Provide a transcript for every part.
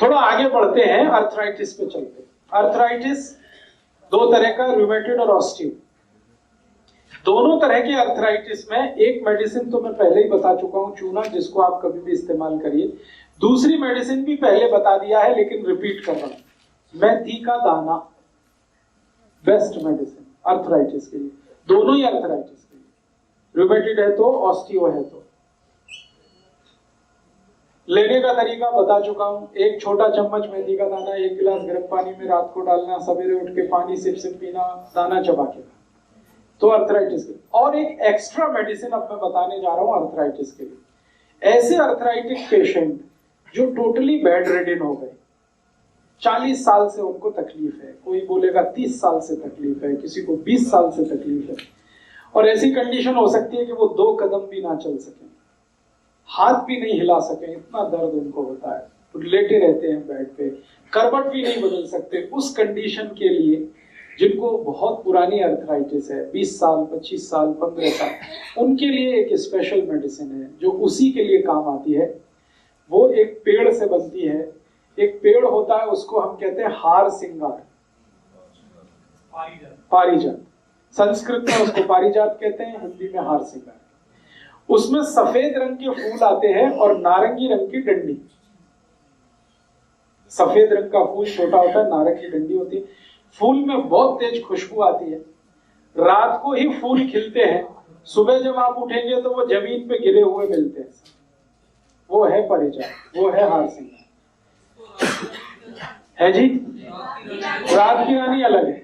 थोड़ा आगे बढ़ते हैं, अर्थराइटिस पे चलते हैं। अर्थराइटिस दो तरह का, रूमेटॉइड और ऑस्टियो। दोनों तरह के अर्थराइटिस में एक मेडिसिन तो मैं पहले ही बता चुका हूं, चूना, जिसको आप कभी भी इस्तेमाल करिए। दूसरी मेडिसिन भी पहले बता दिया है, लेकिन रिपीट कर रहा हूं। मेथी का दाना बेस्ट मेडिसिन अर्थराइटिस के लिए, दोनों ही अर्थराइटिस के लिए, रूमेटॉइड है तो, ऑस्टियो है तो। लेने का तरीका बता चुका हूं। एक छोटा चम्मच मेथी का दाना 1 गिलास गर्म पानी में रात को डालना, सवेरे उठ के पानी सिप सिप पीना, दाना चबा के, तो अर्थराइटिस के। और एक एक्स्ट्रा मेडिसिन अब मैं बताने जा रहा हूं अर्थराइटिस के लिए। ऐसे अर्थराइटिक पेशेंट जो टोटली बेड रिडन हो गए, 40 साल से उनको तकलीफ है, कोई बोलेगा 30 साल से तकलीफ है, किसी को 20 साल से तकलीफ है, और ऐसी कंडीशन हो सकती है कि वो 2 कदम भी ना चल सके, हाथ भी नहीं हिला सके, इतना दर्द उनको होता है, तो लेटे रहते हैं बेड पे, करवट भी नहीं बदल सकते। उस कंडीशन के लिए, जिनको बहुत पुरानी अर्थराइटिस है, 20 साल, 25 साल, 15 साल, उनके लिए एक स्पेशल मेडिसिन है जो उसी के लिए काम आती है। वो एक पेड़ से बनती है। एक पेड़ होता है, उसको हम कहते हैं हार सिंगार, पारिजात। संस्कृत में उसको पारिजात कहते हैं, हिंदी में हार सिंगार। उसमें सफेद रंग के फूल आते हैं और नारंगी रंग की डंडी। सफेद रंग का फूल छोटा होता है, नारंगी डंडी होती है। फूल में बहुत तेज खुशबू आती है। रात को ही फूल खिलते हैं, सुबह जब आप उठेंगे तो वो जमीन पे गिरे हुए मिलते हैं। वो है पारिजात, वो है हार सिंगार। है जी। रात की रानी अलग है,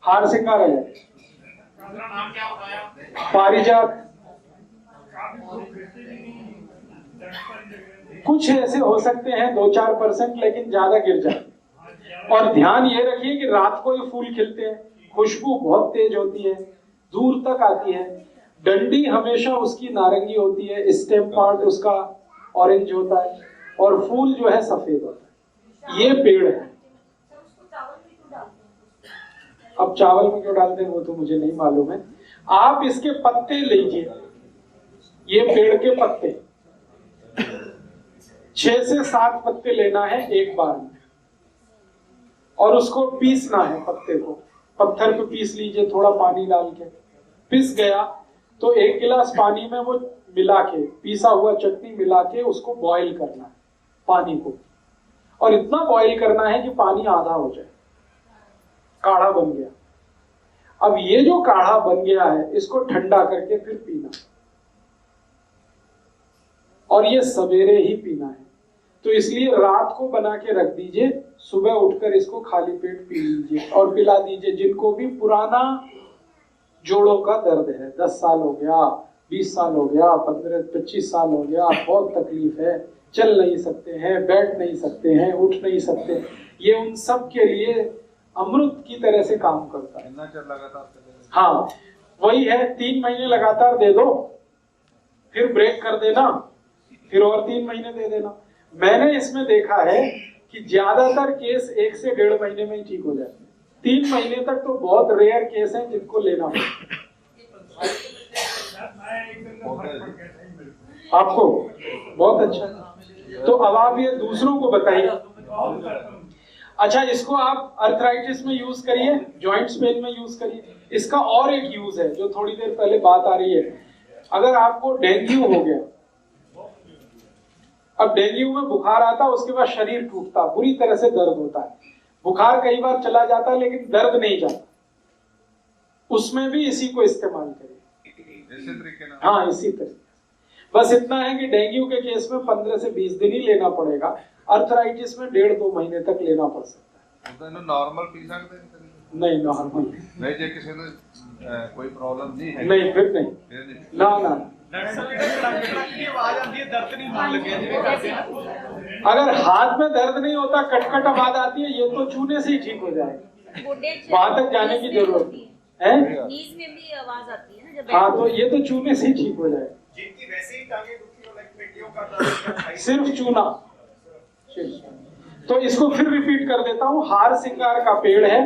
हार सिंगार अलग है। पारिजात कुछ ऐसे हो सकते हैं 2-4%, लेकिन ज्यादा गिर जाते। और ध्यान ये रखिए कि रात को ही फूल खिलते हैं, खुशबू बहुत तेज होती है, दूर तक आती है। डंडी हमेशा उसकी नारंगी होती है, स्टेम पार्ट उसका ऑरेंज होता है, और फूल जो है सफेद होता है। ये पेड़ है। अब चावल में क्यों डालते हैं वो तो मुझे नहीं मालूम है। आप इसके पत्ते लीजिए, ये पेड़ के पत्ते 6 से 7 पत्ते लेना है एक बार में, और उसको पीसना है। पत्ते को पत्थर पे पीस लीजिए, थोड़ा पानी डाल के। पिस गया तो 1 गिलास पानी में वो मिला के, पीसा हुआ चटनी मिला के उसको बॉईल करना है, पानी को। और इतना बॉईल करना है कि पानी आधा हो जाए, काढ़ा बन गया। अब ये जो काढ़ा बन गया है, इसको ठंडा करके फिर पीना, और ये सवेरे ही पीना है। तो इसलिए रात को बना के रख दीजिए, सुबह उठकर इसको खाली पेट पी लीजिए और पिला दीजिए। जिनको भी पुराना जोड़ों का दर्द है, 10 साल हो गया, 20 साल हो गया, 15-25 साल हो गया, बहुत तकलीफ है, चल नहीं सकते हैं, बैठ नहीं सकते हैं, उठ नहीं सकते, ये उन सब के लिए अमृत की तरह से काम करता है। हाँ, वही है। 3 महीने लगातार दे दो, फिर ब्रेक कर देना, फिर और 3 महीने दे देना। मैंने इसमें देखा है कि ज्यादातर केस 1 से 1.5 महीने में ही ठीक हो जाते हैं। 3 महीने तक तो बहुत रेयर केस हैं जिनको लेना पड़ता। आपको बहुत अच्छा। तो अब आप ये दूसरों को बताइए। अच्छा, इसको आप अर्थराइटिस में यूज करिए, जॉइंट्स पेन में यूज करिए। इसका और एक यूज है जो थोड़ी देर पहले बात आ रही है। अगर आपको डेंगू हो गया, अब डेंगू में बुखार आता, उसके बाद शरीर टूटता, बुरी तरह से दर्द होता है। बुखार कई बार चला जाता है लेकिन दर्द नहीं जाता, उसमें भी इसी को इस्तेमाल करिए। हाँ, इसी तरीके। बस इतना है कि डेंगू के केस में 15 से 20 दिन ही लेना पड़ेगा, अर्थराइटिस में 1.5-2 महीने तक लेना पड़ सकता है। नॉर्मल पी सकते नहीं, नॉर्मल नहीं, जो किसी ने कोई प्रॉब्लम नहीं है, नहीं, फिर नहीं, ना। अगर हाथ में दर्द नहीं होता, कटकट आवाज आती है, ये तो चूने से ही ठीक हो जाएगा, वहां तक जाने की जरूरत है। नीज में भी आवाज आती है ना, हाँ, तो ये तो चूने से ही ठीक हो जाएगा। जिनकी वैसे ही टांगे दुखी हो, लाइक पेटियों का दर्द, सिर्फ चूना। तो इसको फिर रिपीट कर देता हूँ। हार सिंगार का पेड़ है,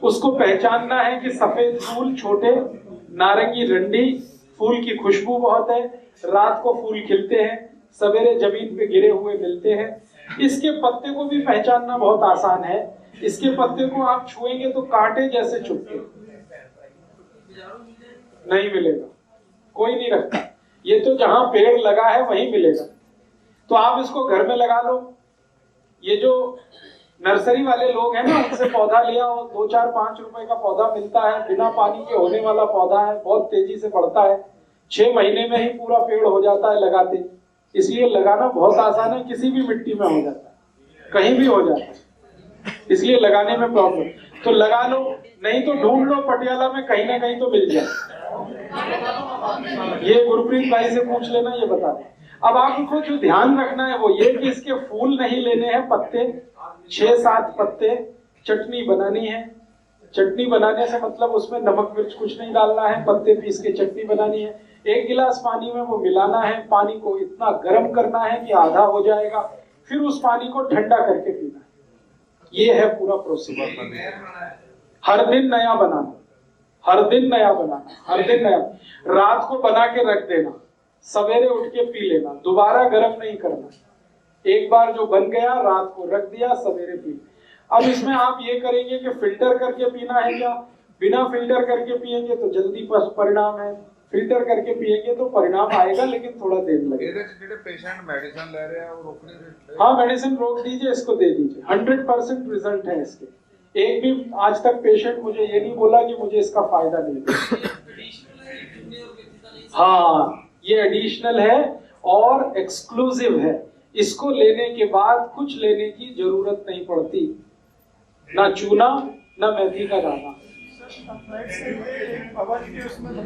उसको पहचानना है कि सफेद फूल, छोटे, नारंगी डंडी, फूल की खुशबू बहुत है, रात को फूल खिलते हैं, सवेरे जमीन पे गिरे हुए मिलते हैं। इसके पत्ते को भी पहचानना बहुत आसान है। इसके पत्ते को आप छुएंगे तो कांटे जैसे चुभते, नहीं मिलेगा, कोई नहीं रखता। ये तो जहां पेड़ लगा है वहीं मिलेगा। तो आप इसको घर में लगा लो। ये जो नर्सरी वाले लोग हैं ना, उनसे पौधा लिया हो, 2-4-5 रुपए का पौधा मिलता है, बिना पानी के होने वाला पौधा है, बहुत तेजी से बढ़ता है, 6 महीने में ही पूरा पेड़ हो जाता है लगाते। इसलिए लगाना बहुत आसान है, किसी भी मिट्टी में हो जाता है, कहीं भी हो जाता है, इसलिए लगाने में प्रॉब्लम। तो लगा लो, नहीं तो ढूंढ लो, पटियाला में कहीं ना कहीं तो मिल जाए। ये गुरप्रीत भाई से पूछ लेना, ये बता दें। अब आपको जो ध्यान रखना है वो ये कि इसके फूल नहीं लेने हैं, पत्ते 6-7 पत्ते। चटनी बनानी है। चटनी बनाने से मतलब उसमें नमक मिर्च कुछ नहीं डालना है, पत्ते पीस के चटनी बनानी है। 1 गिलास पानी में वो मिलाना है, पानी को इतना गर्म करना है कि आधा हो जाएगा, फिर उस पानी को ठंडा करके पीना है। ये है पूरा प्रोसीजर। हर दिन नया बनाना, हर दिन नया बनाना, हर दिन नया। रात को बना के रख देना, सवेरे उठ के पी लेना, दोबारा गर्म नहीं करना। एक बार जो बन गया रात को रख दिया, सवेरे पी। अब इसमें आप ये करेंगे कि फिल्टर करके पीना है क्या? बिना फिल्टर करके पिएंगे तो जल्दी परिणाम है, फिल्टर करके पिएंगे तो परिणाम आएगा लेकिन थोड़ा देर लगेगा। पेशेंट मेडिसिन ले रहे हैं और रोकने, हाँ मेडिसिन रोक दीजिए, इसको दे दीजिए। 100% रिजल्ट है इसके। एक भी आज तक पेशेंट मुझे ये नहीं बोला कि मुझे इसका फायदा नहीं। हाँ, ये एडिशनल है और एक्सक्लूसिव है। इसको लेने के बाद कुछ लेने की जरूरत नहीं पड़ती, ना चूना ना मेथी का दाना।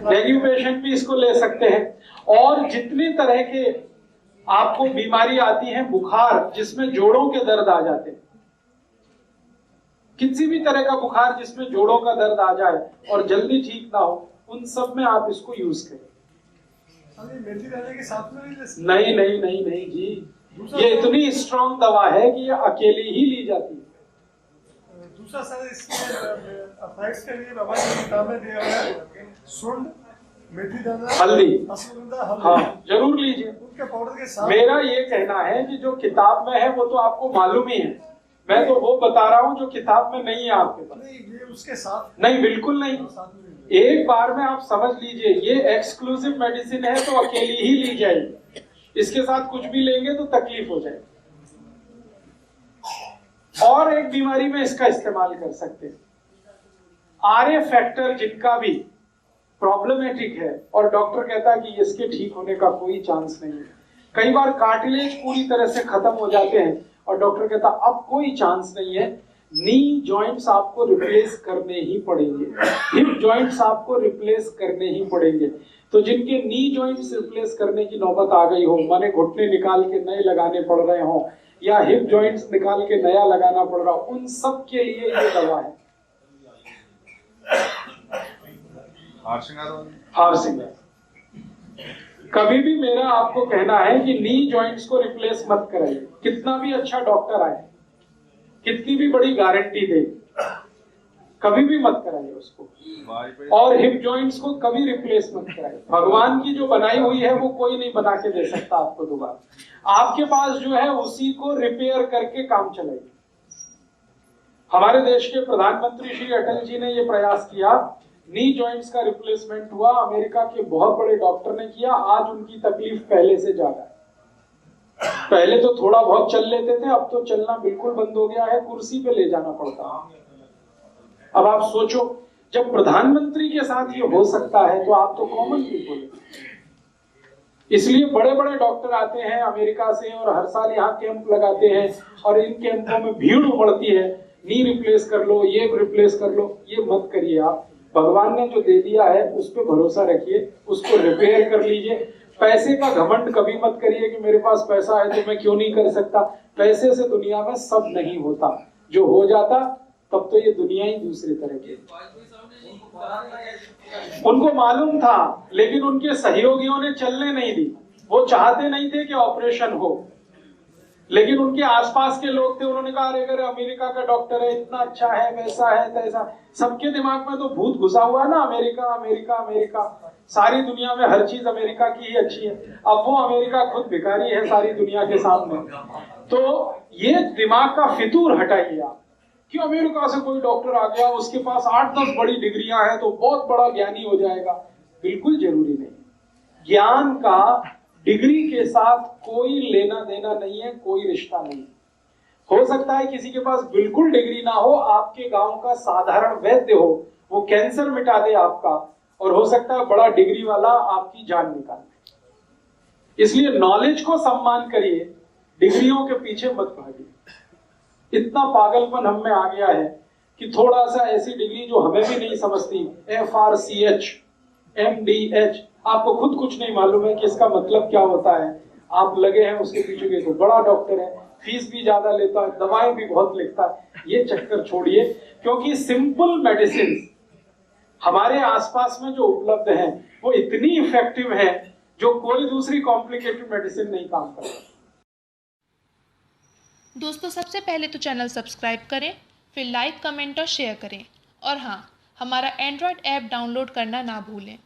डेंगू पेशेंट भी इसको ले सकते हैं। और जितनी तरह के आपको बीमारी आती है, बुखार जिसमें जोड़ों के दर्द आ जाते हैं, किसी भी तरह का बुखार जिसमें जोड़ों का दर्द आ जाए और जल्दी ठीक ना हो, उन सब में आप इसको यूज करें। मेथी दाने के साथ में नहीं नहीं नहीं नहीं जी, ये इतनी स्ट्रॉन्ग दवा है कि ये अकेली ही ली जाती है। दूसरा सर इसके अफेक्ट्स के लिए बाबा ने किताब में दिया है सुंड, मेथी दाना, हल्दी। अश्वगंधा, हल्दी। हाँ जरूर लीजिए। उनके पाउडर के साथ मेरा ये कहना है कि जो किताब में है वो तो आपको मालूम ही है, मैं तो वो बता रहा हूँ जो किताब में नहीं है आपके पास। नहीं, ये उसके साथ नहीं, बिल्कुल नहीं। एक बार में आप समझ लीजिए, ये एक्सक्लूसिव मेडिसिन है तो अकेली ही ली जाएगी। इसके साथ कुछ भी लेंगे तो तकलीफ हो जाएगी। और एक बीमारी में इसका इस्तेमाल कर सकते हैं। आरए फैक्टर जिनका भी प्रॉब्लमेटिक है और डॉक्टर कहता है कि इसके ठीक होने का कोई चांस नहीं है। कई बार कार्टिलेज पूरी तरह से खत्म हो जाते हैं और डॉक्टर कहता अब कोई चांस नहीं है, नी जॉइंट्स आपको रिप्लेस करने ही पड़ेंगे, हिप जॉइंट्स आपको रिप्लेस करने ही पड़ेंगे। तो जिनके नी जॉइंट्स रिप्लेस करने की नौबत आ गई हो, माने घुटने निकाल के नए लगाने पड़ रहे हो या हिप जॉइंट्स निकाल के नया लगाना पड़ रहा हो, उन सब के लिए ये दवा है। हारसिंगर। कभी भी मेरा आपको कहना है कि नी जॉइंट्स को रिप्लेस मत कराइए, कितना भी अच्छा डॉक्टर आए, कितनी भी बड़ी गारंटी दे, कभी भी मत कराइए उसको। और हिप जॉइंट्स को कभी रिप्लेस मत कराइए। भगवान की जो बनाई हुई है वो कोई नहीं बना के दे सकता आपको दोबारा। आपके पास जो है उसी को रिपेयर करके काम चलाइए। हमारे देश के प्रधानमंत्री श्री अटल जी ने ये प्रयास किया, नी जॉइंट्स का रिप्लेसमेंट हुआ, अमेरिका के बहुत बड़े डॉक्टर ने किया। आज उनकी तकलीफ पहले से ज्यादा है। पहले तो थोड़ा बहुत चल लेते थे, अब तो चलना बिल्कुल बंद हो गया है, कुर्सी पे ले जाना पड़ता है। अब आप सोचो, जब प्रधानमंत्री के साथ ये हो सकता है तो आप तो कॉमन पीपल। इसलिए बड़े बड़े डॉक्टर आते हैं अमेरिका से और हर साल यहाँ कैंप लगाते हैं और इन कैंपों में भीड़ उमड़ती है, नी रिप्लेस कर लो, ये रिप्लेस कर लो। ये मत करिए आप। भगवान ने जो दे दिया है उस पर भरोसा रखिए, उसको रिपेयर कर लीजिए। पैसे का घमंड कभी मत करिए कि मेरे पास पैसा है तो मैं क्यों नहीं कर सकता। पैसे से दुनिया में सब नहीं होता, जो हो जाता तब तो ये दुनिया ही दूसरी तरह की। उनको मालूम था लेकिन उनके सहयोगियों ने चलने नहीं दी। वो चाहते नहीं थे कि ऑपरेशन हो, लेकिन उनके आसपास के लोग थे, उन्होंने कहा अरे अमेरिका का डॉक्टर है, इतना अच्छा है, वैसा है तैसा। सबके दिमाग में तो भूत घुसा हुआ है ना, अमेरिका अमेरिका अमेरिका। सारी दुनिया में हर चीज अमेरिका की ही अच्छी है। अब वो अमेरिका खुद भिखारी है सारी दुनिया के सामने। तो ये दिमाग का फितूर हटाइए आप कि अमेरिका से कोई डॉक्टर आ गया, उसके पास 8-10 बड़ी डिग्रियां हैं तो बहुत बड़ा ज्ञानी हो जाएगा। बिल्कुल जरूरी नहीं। ज्ञान का डिग्री के साथ कोई लेना देना नहीं है, कोई रिश्ता नहीं। हो सकता है किसी के पास बिल्कुल डिग्री ना हो, आपके गांव का साधारण वैद्य हो, वो कैंसर मिटा दे आपका, और हो सकता है बड़ा डिग्री वाला आपकी जान निकाल दे। इसलिए नॉलेज को सम्मान करिए, डिग्रियों के पीछे मत भागिए। इतना पागलपन हम में आ गया है कि थोड़ा सा ऐसी डिग्री जो हमें भी नहीं समझती, FRCH, MDH, आपको खुद कुछ नहीं मालूम है कि इसका मतलब क्या होता है, आप लगे हैं उसके पीछे के तो बड़ा डॉक्टर है, फीस भी ज्यादा लेता है, दवाएं भी बहुत लिखता है। ये चक्कर छोड़िए, क्योंकि सिंपल मेडिसिन हमारे आसपास में जो उपलब्ध हैं वो इतनी इफेक्टिव है जो कोई दूसरी कॉम्प्लिकेटेड मेडिसिन नहीं काम करती। दोस्तों, सबसे पहले तो चैनल सब्सक्राइब करें, फिर लाइक, कमेंट और शेयर करें, और हाँ, हमारा एंड्रॉयड ऐप डाउनलोड करना ना भूलें।